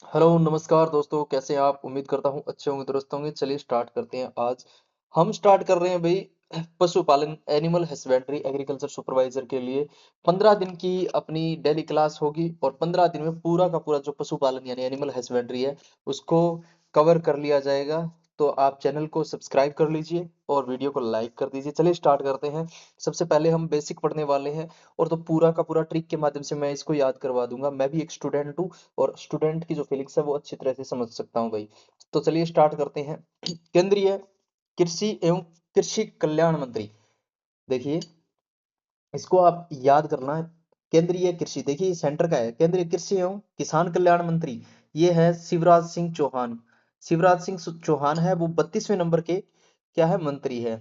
Hello नमस्कार दोस्तों, कैसे हैं आप? उम्मीद करता हूँ अच्छे होंगे, दुरुस्त होंगे। चलिए स्टार्ट करते हैं। आज हम स्टार्ट कर रहे हैं भाई पशुपालन, एनिमल हस्बेंड्री, एग्रीकल्चर सुपरवाइजर के लिए 15 दिन की अपनी डेली क्लास होगी और 15 दिन में पूरा का पूरा जो पशुपालन यानी एनिमल हस्बेंड्री है उसको कवर कर लिया जाएगा। तो आप चैनल को सब्सक्राइब कर लीजिए और वीडियो को लाइक कर दीजिए। चलिए स्टार्ट करते हैं। सबसे पहले हम बेसिक पढ़ने वाले हैं और तो पूरा का पूरा ट्रिक के माध्यम से मैं इसको याद करवा दूंगा। मैं भी एक स्टूडेंट हूँ और स्टूडेंट की जो फीलिंग्स है वो अच्छी तरह से समझ सकता हूँ भाई। तो चलिए स्टार्ट करते हैं। केंद्रीय कृषि एवं कृषि कल्याण मंत्री, देखिए इसको आप याद करना है। केंद्रीय कृषि, देखिए सेंटर का है, केंद्रीय कृषि एवं किसान कल्याण मंत्री, ये है शिवराज सिंह चौहान। शिवराज सिंह चौहान है वो 32वें नंबर के क्या है, मंत्री है,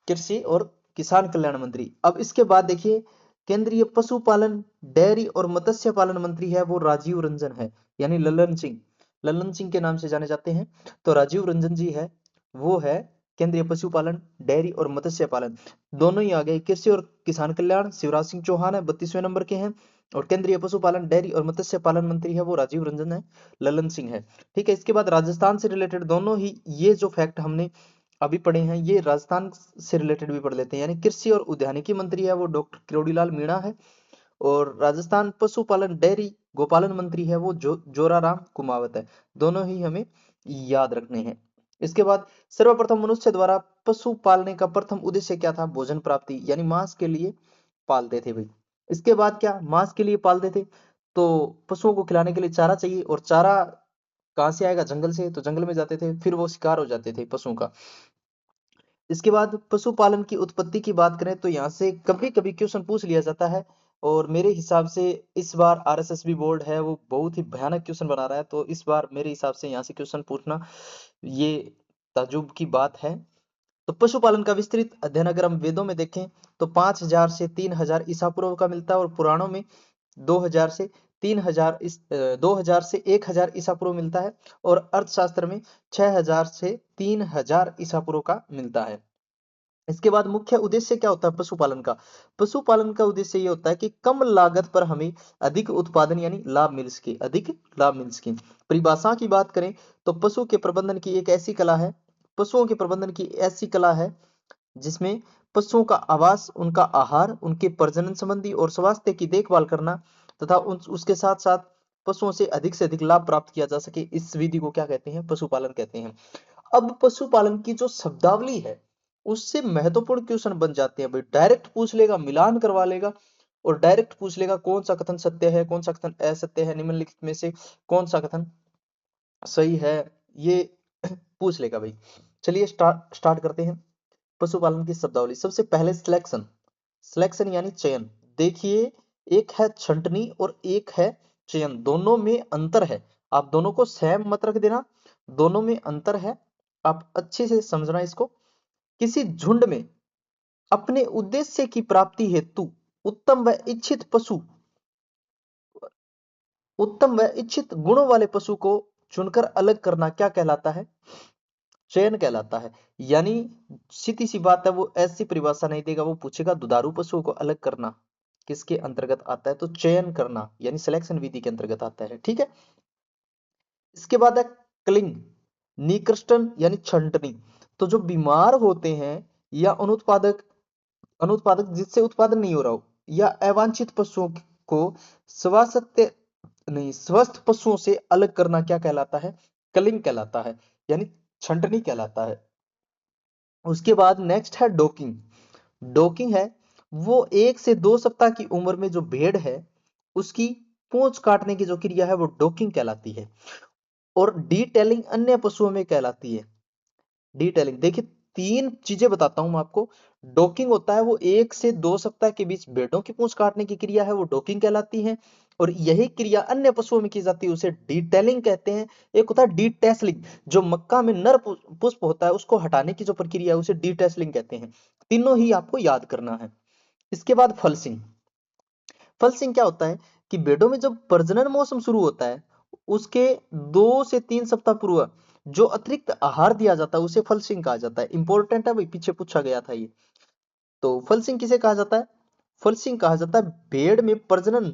कृषि और किसान कल्याण मंत्री। अब इसके बाद देखिए केंद्रीय पशुपालन, डेयरी और मत्स्य पालन मंत्री है वो राजीव रंजन है, यानी ललन सिंह, ललन सिंह के नाम से जाने जाते हैं। तो राजीव रंजन जी है वो है केंद्रीय पशुपालन, डेयरी और मत्स्य पालन, दोनों ही आ गए। कृषि और किसान कल्याण शिवराज सिंह चौहान है, 32वें नंबर के हैं। और केंद्रीय पशुपालन, डेयरी और मत्स्य पालन मंत्री है वो राजीव रंजन है, ललन सिंह है। ठीक है, इसके बाद राजस्थान से रिलेटेड दोनों ही ये जो फैक्ट हमने अभी पढ़े हैं ये राजस्थान से रिलेटेड भी पढ़ लेते हैं। यानी कृषि और उद्यानिकी मंत्री है वो डॉक्टर किरोड़ीलाल मीणा है और राजस्थान पशुपालन, डेयरी, गोपालन मंत्री है वो जोराराम कुमावत है। दोनों ही हमें याद रखने हैं। इसके बाद सर्वप्रथम मनुष्य द्वारा पशु पालने का प्रथम उद्देश्य क्या था? भोजन प्राप्ति, यानी मांस के लिए पालते थे भाई। इसके बाद क्या, मांस के लिए पालते थे तो पशुओं को खिलाने के लिए चारा चाहिए, और चारा कहाँ से आएगा? जंगल से। तो जंगल में जाते थे, फिर वो शिकार हो जाते थे पशुओं का। इसके बाद पशुपालन की उत्पत्ति की बात करें तो यहाँ से कभी कभी क्वेश्चन पूछ लिया जाता है, और मेरे हिसाब से इस बार आरएसएसबी बोर्ड है वो बहुत ही भयानक क्वेश्चन बना रहा है। तो इस बार मेरे हिसाब से यहाँ से क्वेश्चन पूछना ये ताजुब की बात है। तो पशुपालन का विस्तृत अध्ययन अगर हम वेदों में देखें तो 5000 से 3000 ईसा पूर्व का मिलता है, और पुराणों में 2000 से 3000 2000 से 1000 ईसा पूर्व मिलता है, और अर्थशास्त्र में 6000 से 3000 ईसा पूर्व का मिलता है। इसके बाद मुख्य उद्देश्य क्या होता है पशुपालन का? पशुपालन का उद्देश्य ये होता है कि कम लागत पर हमें अधिक उत्पादन यानी लाभ मिल सके, अधिक लाभ मिल सके। परिभाषा की बात करें तो पशु के प्रबंधन की एक ऐसी कला है, पशुओं के प्रबंधन की ऐसी कला है जिसमें पशुओं का आवास, उनका आहार, उनके प्रजनन संबंधी और स्वास्थ्य की देखभाल करना तथा उसके साथ साथ पशुओं से अधिक लाभ प्राप्त किया जा सके, इस विधि को क्या कहते हैं? पशुपालन कहते हैं। अब पशुपालन की जो शब्दावली है उससे महत्वपूर्ण क्वेश्चन बन जाते हैं भाई। डायरेक्ट पूछ लेगा, मिलान करवा लेगा, और डायरेक्ट पूछ लेगा कौन सा कथन सत्य है, कौन सा कथन असत्य है, निम्नलिखित में से कौन सा कथन सही है, ये पूछ लेगा भाई। चलिए स्टार्ट स्टार्ट करते हैं। पशुपालन की शब्दावली, सबसे पहले सिलेक्शन, सिलेक्शन यानी चयन। देखिए एक है छंटनी और एक है चयन, दोनों में अंतर है। आप दोनों को सेम मत रख देना, दोनों में अंतर है, आप अच्छे से समझना इसको। किसी झुंड में अपने उद्देश्य की प्राप्ति हेतु उत्तम व इच्छित पशु, उत्तम व इच्छित गुणों वाले पशु को चुनकर अलग करना क्या कहलाता है? चयन कहलाता है। यानी सीधी सी बात है, वो ऐसी परिभाषा नहीं देगा, वो पूछेगा दुधारू पशुओं को अलग करना किसके अंतर्गत आता है? तो चयन करना यानी सिलेक्शन विधि के अंतर्गत आता है। ठीक है, इसके बाद है क्लिंग, निकृष्टन यानी छंटनी। तो जो बीमार होते हैं या अनुत्पादक, अनुत्पादक जिससे उत्पादन नहीं हो रहा हो, या अवांछित पशुओं को स्वस्थ नहीं, स्वस्थ पशुओं से अलग करना क्या कहलाता है? कलिंग कहलाता है, यानी छंटनी कहलाता है। उसके बाद नेक्स्ट है डोकिंग। डोकिंग है वो 1 से 2 सप्ताह की उम्र में जो भेड़ है उसकी पूंछ काटने की जो क्रिया है वो डोकिंग कहलाती है। और डिटेलिंग अन्य पशुओं में कहलाती है। डिटेलिंग, देखिए 3 चीजें बताता हूं मैं आपको। डोकिंग होता है वो 1 से 2 सप्ताह के बीच भेड़ों की पूंछ काटने की क्रिया है, वो डोकिंग कहलाती है। और यही क्रिया अन्य पशुओं में की जाती है, उसे डिटेलिंग कहते हैं। एक होता है डिटेसलिंग, जो मक्का में नर पुष्प होता है उसको हटाने की जो प्रक्रिया है उसे डिटेसलिंग कहते हैं। तीनों ही आपको याद करना है। इसके बाद फलसिंग। फलसिंग क्या होता है कि भेड़ों में जब प्रजनन मौसम शुरू होता है उसके 2 से 3 सप्ताह पूर्व जो अतिरिक्त आहार दिया जाता है उसे फलसिंग कहा जाता है। इंपॉर्टेंट है भाई, पीछे पूछा गया था ये। तो फलसिंग किसे कहा जाता है? फलसिंग कहा जाता है भेड़ में प्रजनन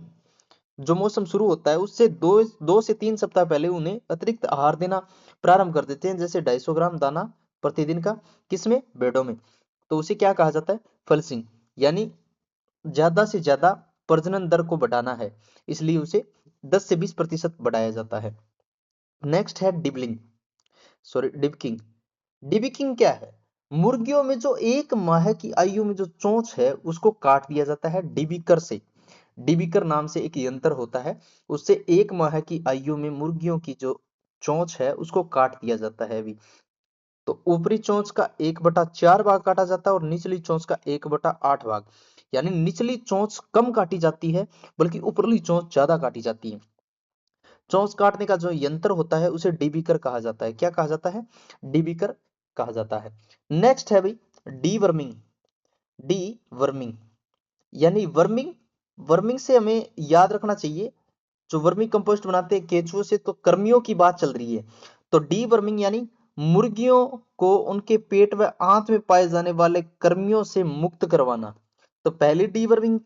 जो मौसम शुरू होता है उससे 2 से 3 सप्ताह पहले उन्हें अतिरिक्त आहार देना प्रारंभ कर देते हैं, जैसे 250 ग्राम दाना प्रतिदिन का। किसमें? भेड़ों में। तो उसे क्या कहा जाता है? फलसिंग, यानी ज्यादा से ज्यादा प्रजनन दर को बढ़ाना है, इसलिए उसे 10 से 20% बढ़ाया जाता है। नेक्स्ट है डिबलिंग, सॉरी डिबकिंग। डिबकिंग क्या है? मुर्गियों में जो 1 माह की आयु में जो चोंच है उसको काट दिया जाता है डिबिकर से। डिबिकर नाम से एक यंत्र होता है, उससे 1 माह की आयु में मुर्गियों की जो चोंच है उसको काट दिया जाता है अभी। तो ऊपरी चोंच का 1/4 भाग काटा जाता है और निचली चोंच का 1/8 भाग, यानी निचली चोंच कम काटी जाती है, बल्कि ऊपरली चोंच ज्यादा काटी जाती है। चोंच काटने का जो यंत्र होता है उसे डीबीकर कहा जाता है। क्या कहा जाता है? डीबीकर कहा जाता है। नेक्स्ट है भाई डीवर्मिंग। डीवर्मिंग यानी वर्मिंग। वर्मिंग से हमें याद रखना चाहिए, जो वर्मी कंपोस्ट बनाते हैं केचुओं से, तो कर्मियों की बात चल रही है। तो डीवर्मिंग यानी मुर्गियों को उनके पेट व आंत में पाए जाने वाले कर्मियों से मुक्त करवाना। तो पहली डीवर्मिंग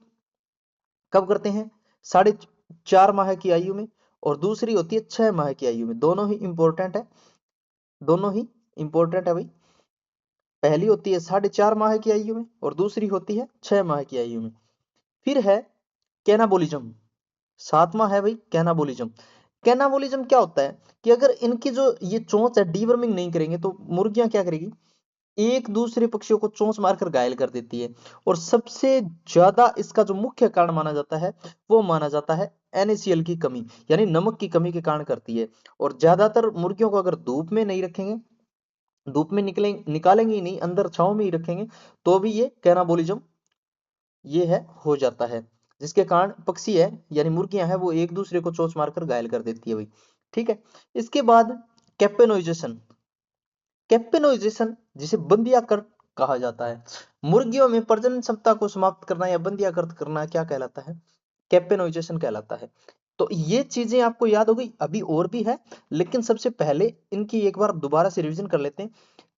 कब करते हैं? 4.5 माह की आयु में, और दूसरी होती है 6 माह की आयु में। दोनों ही इंपॉर्टेंट है, दोनों ही इंपॉर्टेंट है भाई। पहली होती है 4.5 माह की आयु में और दूसरी होती है 6 माह की आयु में। फिर है कैनाबोलिज्म, 7वां है भाई कैनाबोलिज्म। कैनाबोलिज्म क्या होता है कि अगर इनकी जो ये चोंच है डीवर्मिंग नहीं करेंगे तो मुर्गियां क्या करेगी? एक दूसरे पक्षियों को चोंच मारकर घायल कर देती है। और सबसे ज्यादा इसका जो मुख्य कारण माना जाता है वो माना जाता है NaCl की कमी, यानी नमक की कमी के कारण करती है। और ज्यादातर मुर्गियों को अगर धूप में नहीं रखेंगे, धूप में निकालेंगे ही नहीं, अंदर छांव में ही रखेंगे, तो भी ये कैनाबोलिज्म ये है हो जाता है, जिसके कारण पक्षी है यानी मुर्गियां हैं वो एक दूसरे को चोंच मारकर घायल कर देती है भाई। ठीक है। इसके बाद कैपेनोइजेशन। कैपेनोइजेशन जिसे बंदियाकरण कहा जाता है। मुर्गियों में प्रजनन क्षमता को समाप्त करना या बंदियाकृत करना क्या कहलाता है? कैपेनोइजेशन कहलाता है। तो ये चीजें आपको याद हो गई। अभी और भी है, लेकिन सबसे पहले इनकी एक बार दोबारा से रिवीजन कर लेते हैं।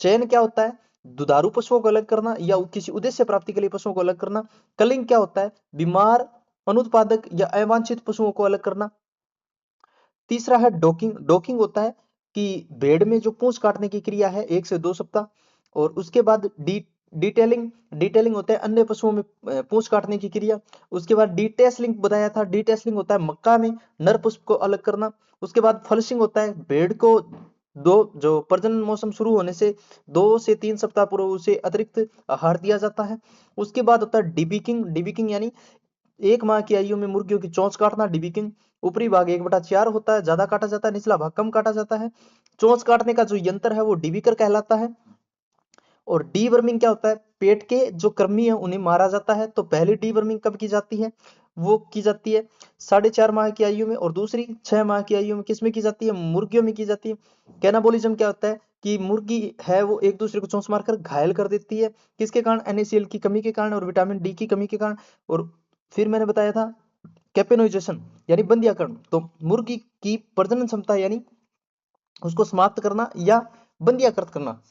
चयन क्या होता है? दुधारू पशुओं को अलग करना या किसी उद्देश्य प्राप्ति के लिए पशुओं को अलग करना। कलिंग क्या होता है? बीमार, अनुत्पादक या अवांछित पशुओं को अलग करना। तीसरा है डोकिंग। डोकिंग होता है कि भेड़ में जो पूंछ काटने की क्रिया है 1 से 2 सप्ताह। और उसके बाद डिटेलिंग। डिटेलिंग होता है अन्य पशुओं में पूंछ काटने की क्रिया। उसके बाद डिटेसलिंग बताया था, डिटेसलिंग होता है मक्का में नर पुष्प को अलग करना। उसके बाद फलशिंग होता है भेड़ को दो जो प्रजनन मौसम शुरू होने से 2 से 3 सप्ताह पूर्व उसे अतिरिक्त आहार दिया जाता है। उसके बाद होता है डिबिकिंग। डिबिकिंग यानी 1 माह की आयु में मुर्गियों की चोंच काटना, डिबिकिंग। ऊपरी भाग 1/4 होता है, ज्यादा काटा जाता है, निचला भाग कम काटा जाता है। चोंच काटने का जो यंत्र है वो डिबिकर कहलाता है। और डीवर्मिंग क्या होता है? पेट के जो कृमि है उन्हें मारा जाता है। तो पहली डीवर्मिंग कब की जाती है? वो की जाती है 4.5 माह की आयु में, और दूसरी 6 माह की आयु में। किसमें की जाती है? मुर्गियों में की जाती है। कैनाबोलिज्म क्या होता है कि मुर्गी है वो एक दूसरे को चोंच मारकर घायल कर देती है। किसके कारण? NaCl की कमी के कारण और विटामिन डी की कमी के कारण। और फिर मैंने बताया था कैपेनोइजेशन यानी बंदियाकरण। तो मुर्गी की प्रजनन क्षमता यानी उसको समाप्त करना या बंदियाकृत करना,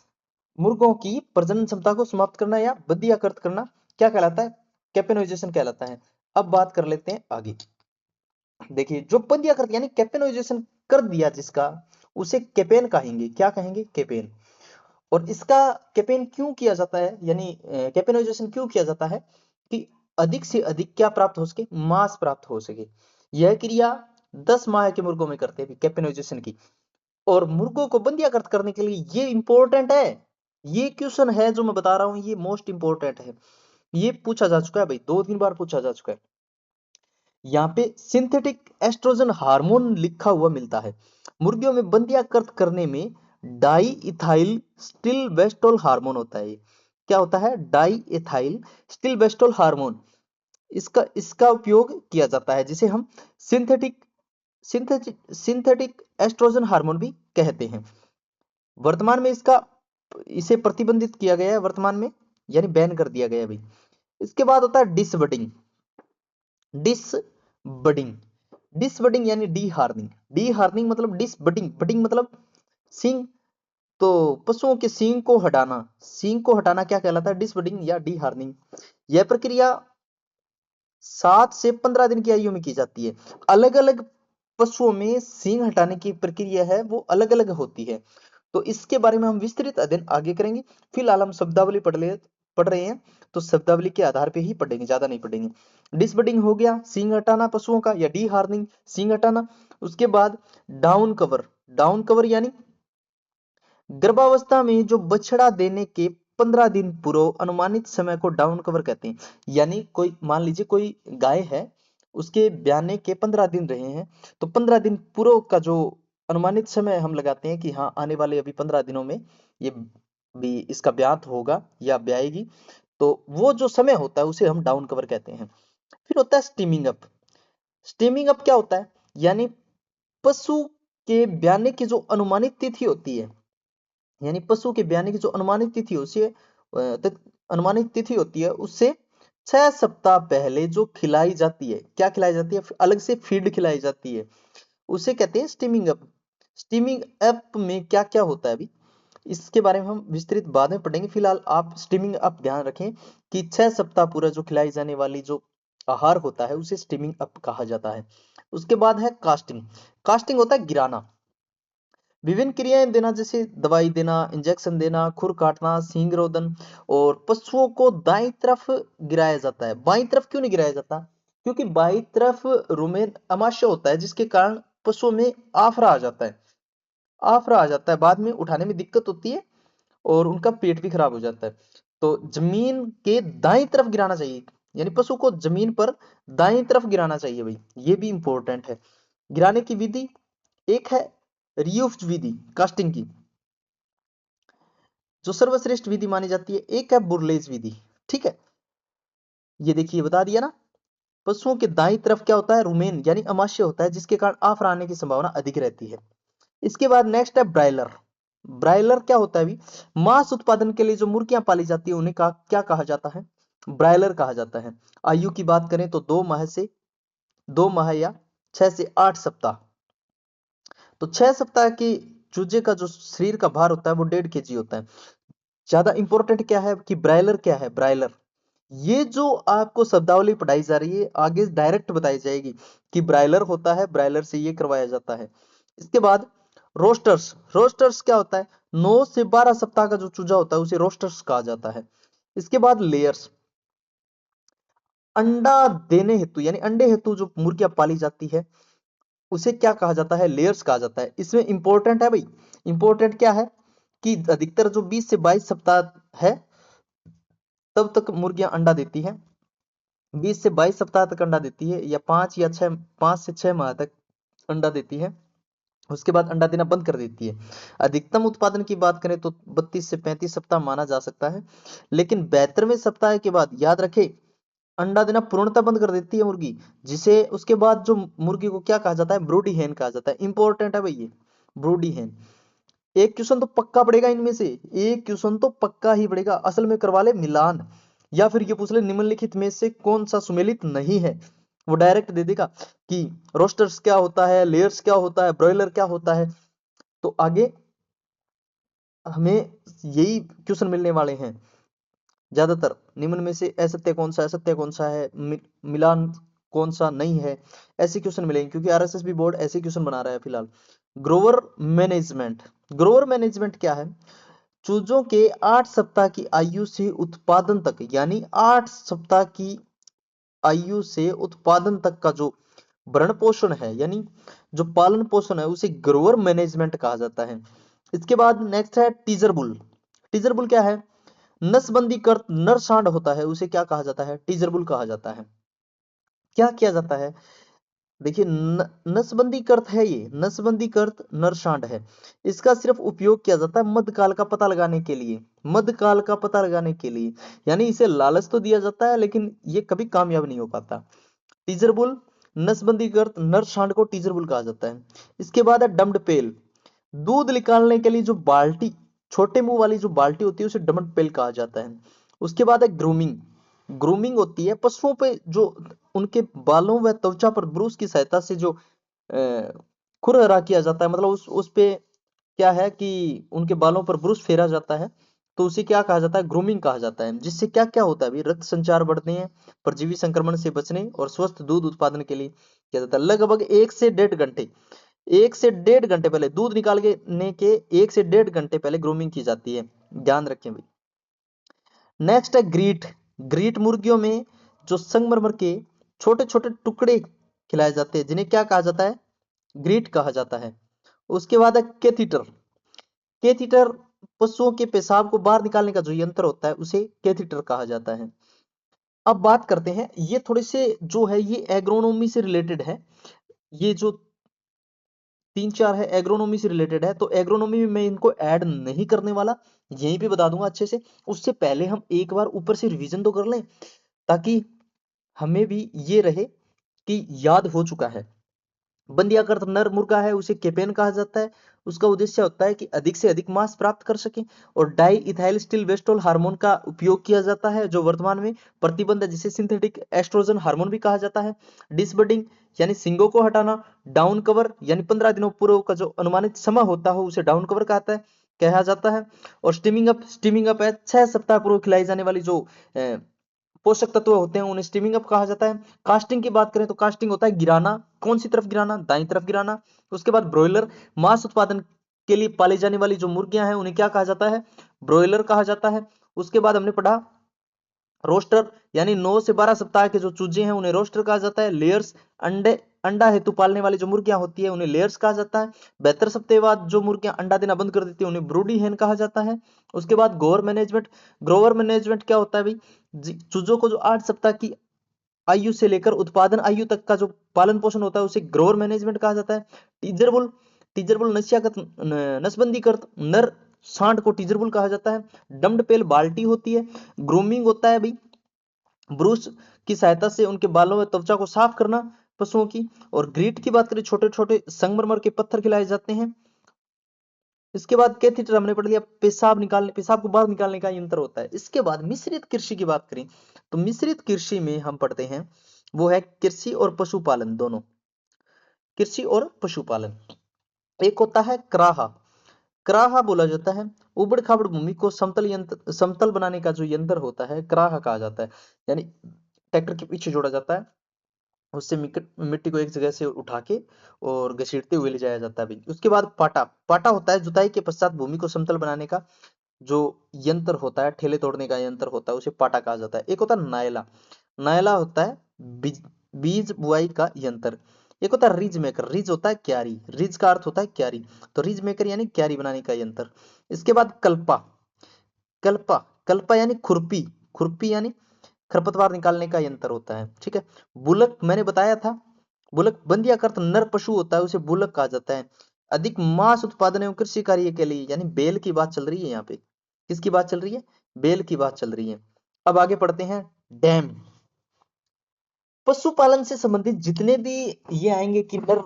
मुर्गों की प्रजनन क्षमता को समाप्त करना या बंदियाकृत करना क्या कहलाता है? कैपेनोइजेशन कहलाता है। अब बात कर लेते हैं आगे। देखिए जो बंदियाकृत यानी कैपेनोइजेशन कर दिया जिसका, उसे केपेन कहेंगे। क्या कहेंगे? केपेन। और इसका कैपेन क्यों किया जाता है, यानी कैपेनोइजेशन क्यों किया जाता है? कि अधिक से अधिक क्या प्राप्त हो सके? मांस प्राप्त हो सके। यह क्रिया 10 माह के मुर्गों में करते हैं कैपेनोइजेशन की। और मुर्गों को बंदियाकृत करने के लिए ये इंपॉर्टेंट है, ये क्वेश्चन है जो मैं बता रहा हूं ये मोस्ट इंपॉर्टेंट है। ये पूछा जा चुका है भाई, 2-3 बार पूछा जा चुका है। यहाँ पे सिंथेटिक एस्ट्रोजन हार्मोन लिखा हुआ मिलता है। मुर्गियों में बंदियाकृत करने में डाई इथाइल स्टिलबेस्टोल हार्मोन होता है। क्या होता है? Di ethyl stilbestrol hormone. इसका इसका उपयोग किया जाता है, जिसे हम synthetic synthetic synthetic estrogen hormone भी कहते हैं। वर्तमान में इसे प्रतिबंधित किया गया है वर्तमान में, यानी बैन कर दिया गया है भाई। इसके बाद होता है डिसबडिंग। डिसबडिंग डिसबडिंग यानी डी हार्निंग। डी हार्निंग मतलब डिसबडिंग, बडिंग मतलब सींग। तो पशुओं के सींग को हटाना, सींग को हटाना क्या कहलाता है? डिसबडिंग या डी हार्निंग। यह प्रक्रिया 7 से 15 दिन की आयु में की जाती है। अलग अलग पशुओं में सींग हटाने की प्रक्रिया है वो अलग अलग होती है। तो इसके बारे में हम विस्तृत अध्ययन आगे करेंगे। फिलहाल हम शब्दावली पढ़ रहे हैं, तो शब्दावली के आधार पे ही पढ़ेंगे, ज्यादा नहीं पढ़ेंगे। डिसबडिंग हो गया, सींग हटाना पशुओं का, या डी हार्निंग, सींग हटाना। उसके बाद डाउन कवर, डाउन कवर यानी गर्भावस्था में जो बछड़ा देने के 15 दिन पूर्व अनुमानित समय को डाउन कवर कहते हैं। यानी कोई मान लीजिए कोई गाय है, उसके ब्याने के 15 दिन रहे हैं, तो 15 दिन पूर्व का जो अनुमानित समय हम लगाते हैं कि हाँ आने वाले अभी 15 दिनों में ये भी इसका ब्यात होगा या ब्याएगी, तो वो जो समय होता है उसे हम डाउन कवर कहते हैं। फिर होता है स्टीमिंग अप। स्टीमिंग अप क्या होता है, यानी पशु के ब्याने की जो अनुमानित तिथि होती है, यानी पशु के ब्याने की जो अनुमानित तिथि उसे अनुमानित तिथि होती है, उससे 6 सप्ताह पहले जो खिलाई जाती है, क्या खिलाई जाती है, अलग से फीड खिलाई जाती है, उसे कहते हैं स्टीमिंग अप। स्टीमिंग अप में क्या क्या होता है अभी इसके बारे में हम विस्तृत बाद में पढ़ेंगे। फिलहाल आप स्टीमिंग अप ध्यान रखें कि 6 सप्ताह पूरा जो खिलाई जाने वाली जो आहार होता है उसे स्टीमिंग अप कहा जाता है। उसके बाद है कास्टिंग। कास्टिंग होता है गिराना, विभिन्न क्रियाएं देना, जैसे दवाई देना, इंजेक्शन देना, खुर काटना, सींग रोदन। और पशुओं को दाईं तरफ गिराया जाता है। बाईं तरफ क्यों नहीं गिराया जाता, क्योंकि बाईं तरफ रुमेन अमाशय होता है, जिसके कारण पशुओं में आफरा आ जाता है, आफरा आ जाता है, बाद में उठाने में दिक्कत होती है और उनका पेट भी खराब हो जाता है। तो जमीन के दाईं तरफ गिराना चाहिए, यानी पशु को जमीन पर दाईं तरफ गिराना चाहिए भाई, ये भी इंपॉर्टेंट है। गिराने की विधि, एक है रियुफ्ट विधि कास्टिंग की, जो सर्वश्रेष्ठ विधि मानी जाती है, एक है बुरलेज विधि। ठीक है, ये देखिए बता दिया ना। पशुओं के दाईं तरफ क्या होता है, रुमेन यानी अमाशय होता है, जिसके कारण आफरा आने की संभावना अधिक रहती है। इसके बाद नेक्स्ट है ब्रायलर। ब्रायलर क्या होता है अभी, मांस उत्पादन के लिए जो मुर्गियां पाली जाती है उन्हें क्या कहा जाता है, ब्रायलर कहा जाता है। आयु की बात करें तो 2 माह या 6 से 8 सप्ताह। तो 6 सप्ताह के चूजे का जो शरीर का भार होता है वो 1.5 kg होता है। ज्यादा इंपॉर्टेंट क्या है कि ब्रायलर क्या है, ब्रायलर, ये जो आपको शब्दावली पढ़ाई जा रही है आगे डायरेक्ट बताई जाएगी कि ब्रायलर होता है, ब्रायलर से ये करवाया जाता है। इसके बाद रोस्टर्स। रोस्टर्स क्या होता है, 9 से 12 सप्ताह का जो चूजा होता है उसे रोस्टर्स कहा जाता है। इसके बाद लेयर्स। अंडा देने हेतु यानी अंडे हेतु जो मुर्गियां पाली जाती है उसे क्या कहा जाता है, लेयर्स कहा जाता है। इसमें इंपॉर्टेंट है भाई, इंपॉर्टेंट क्या है कि अधिकतर जो 20 से 22 सप्ताह है तब तक मुर्गियां अंडा देती हैं, 20 से 22 सप्ताह तक अंडा देती है, या 5 से 6 माह तक अंडा देती है, उसके बाद अंडा देना बंद कर देती है। अधिकतम उत्पादन की बात करें तो 32 से 35 सप्ताह माना जा सकता है, लेकिन 72वें सप्ताह के बाद याद रखे अंडा देना पूर्णतः बंद कर देती है मुर्गी, जिसे उसके बाद जो मुर्गी को क्या कहा जाता है, ब्रूडी हेन कहा जाता है। इंपॉर्टेंट है भाई ये ब्रूडी हेन। एक क्वेश्चन तो पक्का पड़ेगा इनमें से, एक क्वेश्चन तो पक्का ही पड़ेगा, असल में करवा ले मिलान, या फिर ये पूछ ले निम्नलिखित में से कौन सा सुमेलित नहीं है, वो डायरेक्ट दे देगा कि रोस्टर्स क्या होता है, लेयर्स क्या होता है, ब्रॉयलर क्या होता है। तो आगे हमें यही क्वेश्चन मिलने वाले हैं ज्यादातर, निम्न में से असत्य कौन सा, असत्य कौन सा है, मिलान कौन सा नहीं है, ऐसे क्वेश्चन मिलेंगे, क्योंकि आरएसएस भी बोर्ड ऐसे क्वेश्चन बना रहा है फिलहाल। ग्रोवर मैनेजमेंट। ग्रोवर मैनेजमेंट क्या है, चूजों के 8 सप्ताह की आयु से उत्पादन तक, यानी 8 सप्ताह की आयु से उत्पादन तक का जो भरण पोषण है, यानी जो पालन पोषण है, उसे ग्रोवर मैनेजमेंट कहा जाता है। इसके बाद नेक्स्ट है टीजर बुल। टीजर बुल क्या है, नसबंदी कर नर सांड होता है, उसे क्या कहा जाता है, टीजर बुल कहा जाता है। क्या किया जाता है, देखिए नसबंदी कर्त है, ये नसबंदी कर्त नरसांड है, इसका सिर्फ उपयोग किया जाता है मध्यकाल का पता लगाने के लिए, मध्यकाल का पता लगाने के लिए, यानी इसे लालच तो दिया जाता है लेकिन ये कभी कामयाब नहीं हो पाता। टीजर बुल, नसबंदी कर्त नरसांड को टीजर बुल कहा जाता है। इसके बाद है डम्ड पेल। दूध निकालने के लिए जो बाल्टी, छोटे मुंह वाली जो बाल्टी होती है उसे डम्ड पेल कहा जाता है। उसके बाद है ग्रूमिंग। ग्रूमिंग होती है पशुओं पे जो उनके बालों व त्वचा पर ब्रूस की सहायता से जो खुरहरा किया जाता है, मतलब उस पे क्या है कि उनके बालों पर ब्रूस फेरा जाता है, तो उसे क्या कहा जाता है, ग्रूमिंग कहा जाता है। जिससे क्या क्या होता है भाई, रक्त संचार बढ़ते हैं, परजीवी संक्रमण से बचने और स्वस्थ दूध उत्पादन के लिए किया जाता है। लगभग 1 से 1.5 घंटे, 1 से 1.5 घंटे पहले दूध निकालने के 1 से 1.5 घंटे पहले ग्रूमिंग की जाती है, ध्यान रखें भाई। नेक्स्ट है ग्रीट। ग्रीट मुर्गियों में जो संगमरमर के छोटे छोटे टुकड़े खिलाए जाते हैं, जिन्हें क्या कहा जाता है, ग्रीट कहा जाता है। उसके बाद है कैथीटर। कैथीटर पशुओं के पेशाब को बाहर निकालने का जो यंत्र होता है उसे कैथीटर कहा जाता है। अब बात करते हैं, ये थोड़े से जो है ये एग्रोनॉमी से रिलेटेड है, ये जो 3 4 है एग्रोनॉमी से रिलेटेड है, तो एग्रोनॉमी में मैं इनको ऐड नहीं करने वाला, यहीं पे बता दूंगा अच्छे से। उससे पहले हम एक बार ऊपर से रिवीजन तो कर लें, ताकि हमें भी ये रहे कि याद हो चुका है। बंदियाकृत नर मुर्गा है उसे केपेन कहा जाता है। उसका उद्देश्य होता है कि अधिक से अधिक मांस प्राप्त कर सके। और डाई इथाइल स्टिलवेस्टोल हार्मोन का उपयोग किया जाता है, जो वर्तमान में प्रतिबंध है, जिसे सिंथेटिक एस्ट्रोजन हार्मोन भी कहा जाता है। डिसबडिंग यानी सींगों को हटाना। डाउन कवर यानी 15 दिनों पूर्व का जो अनुमानित समय होता है उसे डाउन कवर कहा जाता है। और स्टीमिंग अप है 6 सप्ताह पूर्व खिलाई जाने वाली जो पोषक तत्व होते हैं उन्हें स्टीमिंग अप कहा जाता है। कास्टिंग की बात करें तो कास्टिंग होता है गिराना। कौन सी तरफ गिराना, दाईं तरफ गिराना। उसके बाद ब्रॉयलर, मांस उत्पादन के लिए पाली जाने वाली जो मुर्गियां हैं उन्हें क्या कहा जाता है, ब्रॉयलर कहा जाता है। उसके बाद हमने पढ़ा रोस्टर, यानी 9 से 12 सप्ताह के जो चूजे हैं उन्हें रोस्टर कहा जाता है। लेयर्स, अंडे अंडा हेतु पालने वाली जो मुर्गियां होती है उन्हें लेयर्स कहा जाता है। 72 सप्ताह बाद जो मुर्गियां अंडा देना बंद कर देती है उन्हें ब्रूडी हेन कहा जाता है। उसके बाद ग्रोवर मैनेजमेंट क्या होता है भाई, चूजों को जो 8 सप्ताह की आयु से लेकर उत्पादन आयु तक का जो पालन पोषण होता है उसे ग्रोवर मैनेजमेंट कहा जाता है। टीजरबुल टीजरबुल नस्यागत नसबंदीकृत नर सांड को टीजरबुल कहा जाता है। डम्ड पेल बाल्टी होती है। ग्रूमिंग होता है भाई, ब्रूस की सहायता से उनके बालों में त्वचा को साफ करना पशुओं की। और ग्रीट की बात करें, छोटे छोटे संगमरमर के पत्थर खिलाए जाते हैं। इसके बाद कैथेटर हमने पढ़ लिया, पेशाब को बाहर निकालने का यंत्र होता है। इसके बाद मिश्रित कृषि की बात करें तो मिश्रित कृषि में हम पढ़ते हैं वो है कृषि और पशुपालन दोनों। कृषि और पशुपालन, एक होता है कराहा। कराहा बोला जाता है उबड़ खाबड़ भूमि को समतल बनाने का जो यंत्र होता है कराहा कहा जाता है। यानी ट्रैक्टर के पीछे जोड़ा जाता है, उससे मिट्टी को एक जगह से उठा के और घसीटते हुए ले जाया जाता है भाई। उसके बाद पाटा। पाटा होता है जुताई के पश्चात भूमि को समतल बनाने का जो यंत्र होता है, ठेले तोड़ने का यंत्र होता है, उसे पाटा कहा जाता है। एक होता है नायला। नायला होता है बीज बुआई का यंत्र। एक होता है रिज मेकर। रिज होता है क्यारी, रिज का अर्थ होता है क्यारी, तो रिज मेकर यानी क्यारी बनाने का यंत्र। इसके बाद कल्पा। कल्पा कल्पा यानी खुरपी। खुरपी यानी खरपतवार निकालने का यंत्र होता है, ठीक है। बुलक मैंने बताया था, बुलक बंदियाकृत नर पशु होता है, उसे बुलक कहा जाता है। अधिक मांस उत्पादन एवं कृषि कार्य के लिए, यानी बेल की बात चल रही है यहाँ पे। किसकी बात चल रही है, बेल की बात चल रही है। अब आगे पढ़ते हैं डैम। पशुपालन से संबंधित जितने भी ये आएंगे कि नर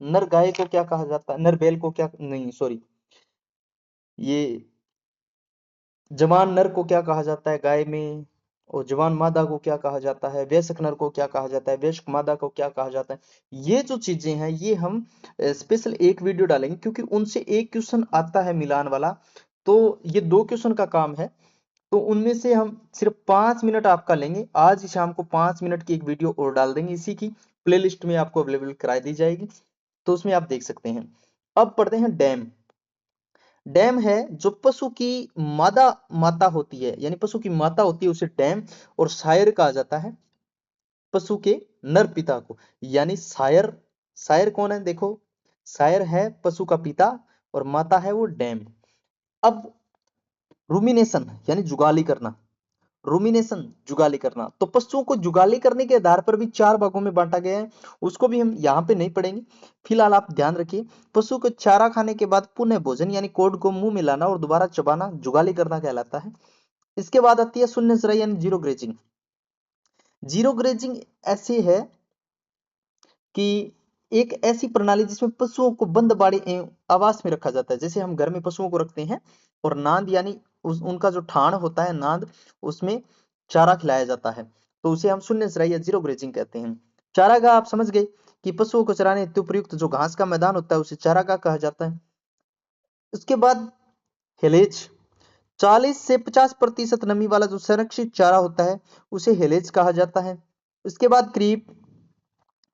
नर गाय को क्या कहा जाता है, नर बैल को क्या, नहीं सॉरी, ये जवान नर को क्या कहा जाता है गाय में, और जवान मादा को क्या कहा जाता है, वयस्क नर को क्या कहा जाता है, वयस्क मादा को क्या कहा जाता है, ये जो चीजें हैं ये हम स्पेशल एक वीडियो डालेंगे, क्योंकि उनसे एक क्वेश्चन आता है मिलान वाला। तो ये 2 क्वेश्चन का काम है, तो उनमें से हम सिर्फ 5 मिनट आपका लेंगे। आज ही शाम को 5 मिनट की एक वीडियो और डाल देंगे, इसी की प्लेलिस्ट में आपको अवेलेबल करा दी जाएगी, तो उसमें आप देख सकते हैं। अब पढ़ते हैं डैम। डैम है जो पशु की माता होती है, यानी पशु की माता होती है उसे डैम। और सायर कहा जाता है पशु के नर पिता को, यानी सायर। सायर कौन है, देखो सायर है पशु का पिता और माता है वो डैम। अब रूमिनेशन यानी जुगाली करना। रूमिनेशन जुगाली करना, तो पशुओं को जुगाली करने के आधार पर भी 4 भागों में बांटा गया है, उसको भी हम यहाँ पे नहीं पढ़ेंगे। फिलहाल आप ध्यान रखिए, पशु को चारा खाने के बाद पुनः भोजन यानी कोड को मुंह में लाना और दोबारा चबाना जुगाली करना कहलाता है। इसके बाद आती है शून्य चराई यानी जीरो ग्रेजिंग। जीरो ग्रेजिंग ऐसी है कि एक ऐसी प्रणाली जिसमें पशुओं को बंद बाड़ी एवं आवास में रखा जाता है। जैसे हम घर में पशुओं को रखते हैं और नांद यानी उनका जो ठाण होता है नांद, उसमें चारा खिलाया जाता है, तो उसे हम शून्य चराई या जीरो ग्रेजिंग कहते हैं। चारागाह आप समझ गए कि पशुओं को चराने हेतु उपयुक्त जो घास का मैदान होता है उसे चारागाह कहा जाता है। उसके बाद हेलेज। 40 से 50% नमी वाला जो संरक्षित चारा होता है उसे हेलेज कहा जाता है। इसके बाद क्रीप।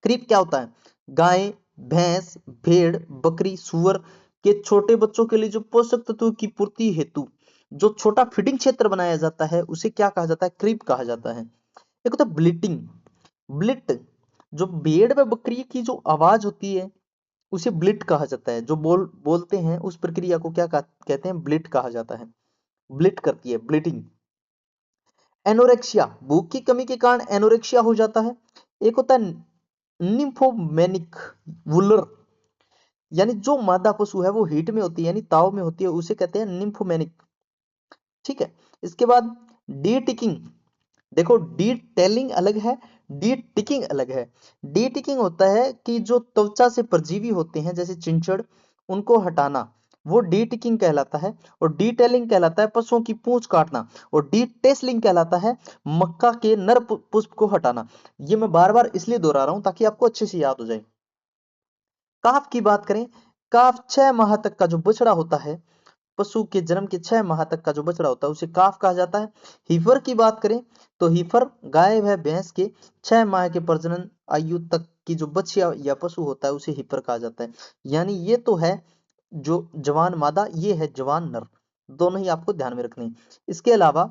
क्रीप क्या होता है? गाय, भैंस, भेड़, बकरी, सुअर के छोटे बच्चों के लिए जो पोषक तत्वों की पूर्ति हेतु जो छोटा फीडिंग क्षेत्र बनाया जाता है उसे क्या कहा जाता है? क्रीप कहा जाता है। एक होता है ब्लिटिंग। ब्लिट, जो भेड़ व बकरी की जो आवाज होती है उसे ब्लिट कहा जाता है। जो बोलते हैं उस प्रक्रिया को क्या कहते हैं? ब्लिट कहा जाता है। ब्लिट करती है, ब्लिटिंग। एनोरेक्सिया, भूख की कमी के कारण एनोरेक्सिया हो जाता है। एक होता है निम्फोमेनिक वुलर, यानी जो मादा पशु है वो हीट में होती है यानी ताव में होती है, उसे कहते हैं निम्फोमेनिक। ठीक है। इसके बाद डी टिकिंग। देखो, डी टेलिंग अलग है, डी टिकिंग अलग है। डी टिकिंग होता है कि जो त्वचा से परजीवी होते हैं जैसे चिंचड़, उनको हटाना, वो डी टिकिंग कहलाता है। और डी टेलिंग कहलाता है पशुओं की पूंछ काटना। और डी टेसलिंग कहलाता है मक्का के नर पुष्प को हटाना। ये मैं बार बार इसलिए दोहरा रहा हूं ताकि आपको अच्छे से याद हो जाए। काफ की बात करें, काफ 6 माह तक का जो बछड़ा होता है, पशु के जन्म के 6 माह तक का जो बछड़ा होता है उसे काफ कहा जाता है। हीफर की बात करें तो हीफर गाय व भैंस के 6 माह के प्रजनन आयु तक की जो बछिया या पशु होता है उसे हीफर कहा जाता है। यानी ये तो है जो जवान मादा, ये है जवान नर, दोनों ही आपको ध्यान में रखने हैं। इसके अलावा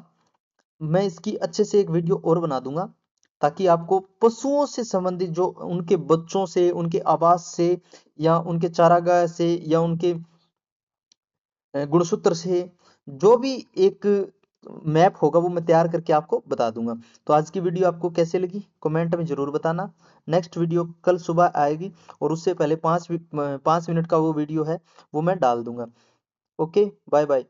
मैं इसकी अच्छे से एक वीडियो और बना दूंगा ताकि आपको पशुओं से संबंधित जो उनके बच्चों से, उनके आवास से, या उनके चारागाह से, या उनके गुणसूत्र से जो भी एक मैप होगा वो मैं तैयार करके आपको बता दूंगा। तो आज की वीडियो आपको कैसे लगी कमेंट में जरूर बताना। नेक्स्ट वीडियो कल सुबह आएगी और उससे पहले 5 मिनट का वो वीडियो है वो मैं डाल दूंगा। Okay, bye bye.